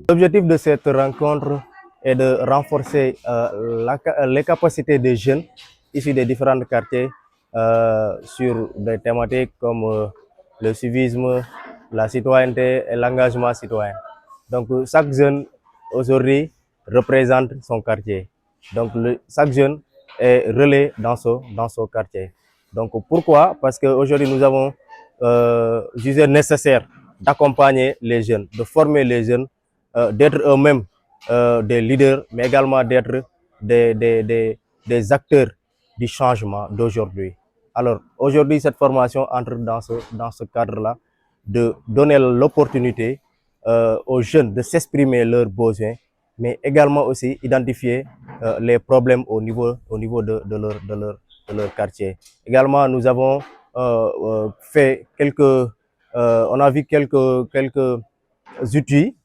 L'objectif de cette rencontre est de renforcer les capacités des jeunes issus des différents quartiers sur des thématiques comme le civisme, la citoyenneté et l'engagement citoyen. Donc chaque jeune aujourd'hui représente son quartier. Donc chaque jeune est relais dans son quartier. Donc pourquoi? Parce qu'aujourd'hui nous avons jugé nécessaire d'accompagner les jeunes, de former les jeunes, d'être eux-mêmes des leaders, mais également d'être des acteurs du changement d'aujourd'hui. Alors aujourd'hui, cette formation entre dans ce cadre-là, de donner l'opportunité aux jeunes de s'exprimer leurs besoins, mais également aussi identifier les problèmes au niveau de leur quartier. Également, nous avons fait on a vu quelques outils,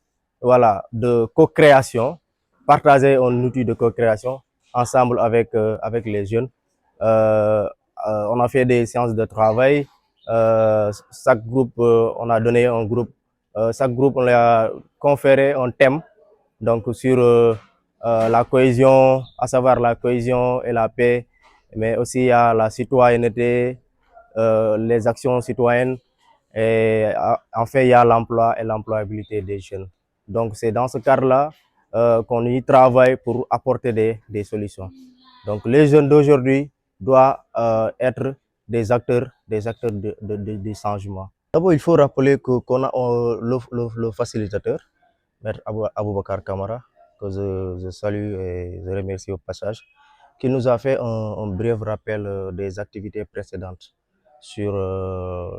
voilà, de co-création, partager un outil de co-création ensemble avec les jeunes. On a fait des séances de travail. Chaque groupe, on a donné un groupe, chaque groupe, on leur a conféré un thème donc sur la cohésion, à savoir la cohésion et la paix, mais aussi il y a la citoyenneté, les actions citoyennes, et enfin il y a l'emploi et l'employabilité des jeunes. Donc c'est dans ce cadre-là qu'on y travaille pour apporter des solutions. Donc les jeunes d'aujourd'hui doivent être des acteurs de changement. D'abord, il faut rappeler qu'on a le facilitateur, Maître Aboubakar Kamara, que je salue et je remercie au passage, qui nous a fait un bref rappel des activités précédentes sur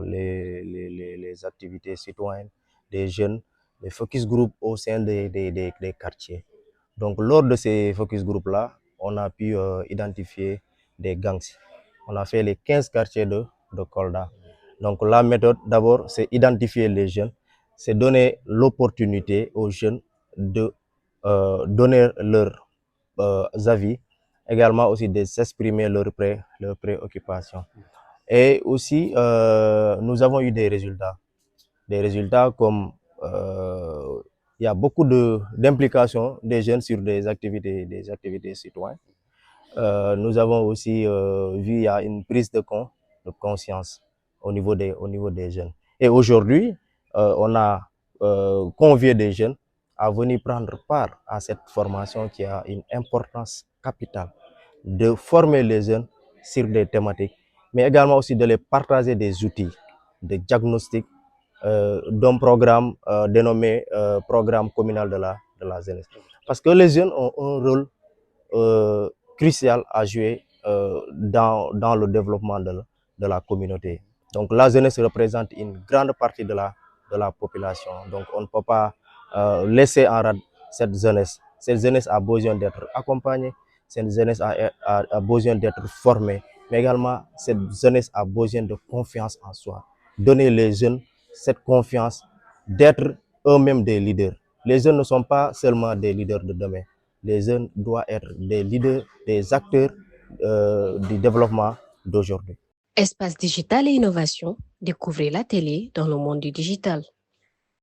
les activités citoyennes des jeunes, les focus group au sein des quartiers. Donc lors de ces focus group-là, on a pu identifier des gangs. On a fait les 15 quartiers de Kolda. Donc la méthode, d'abord, c'est identifier les jeunes, c'est donner l'opportunité aux jeunes de donner leurs avis, également aussi de s'exprimer leurs préoccupations. Et aussi, nous avons eu des résultats. Des résultats comme il y a beaucoup d'implications des jeunes sur des activités citoyennes. Nous avons aussi vu il y a une prise de conscience au niveau des jeunes. Et aujourd'hui, on a convié des jeunes à venir prendre part à cette formation qui a une importance capitale de former les jeunes sur des thématiques, mais également aussi de les partager des outils de diagnostic d'un programme dénommé Programme communal de la jeunesse. Parce que les jeunes ont un rôle crucial à jouer dans le développement de la communauté. Donc la jeunesse représente une grande partie de la population. Donc on ne peut pas laisser en rade cette jeunesse. Cette jeunesse a besoin d'être accompagnée, cette jeunesse a besoin d'être formée, mais également cette jeunesse a besoin de confiance en soi. Donner les jeunes cette confiance d'être eux-mêmes des leaders. Les jeunes ne sont pas seulement des leaders de demain. Les jeunes doivent être des leaders, des acteurs du développement d'aujourd'hui. Espace digital et innovation, découvrez la télé dans le monde du digital.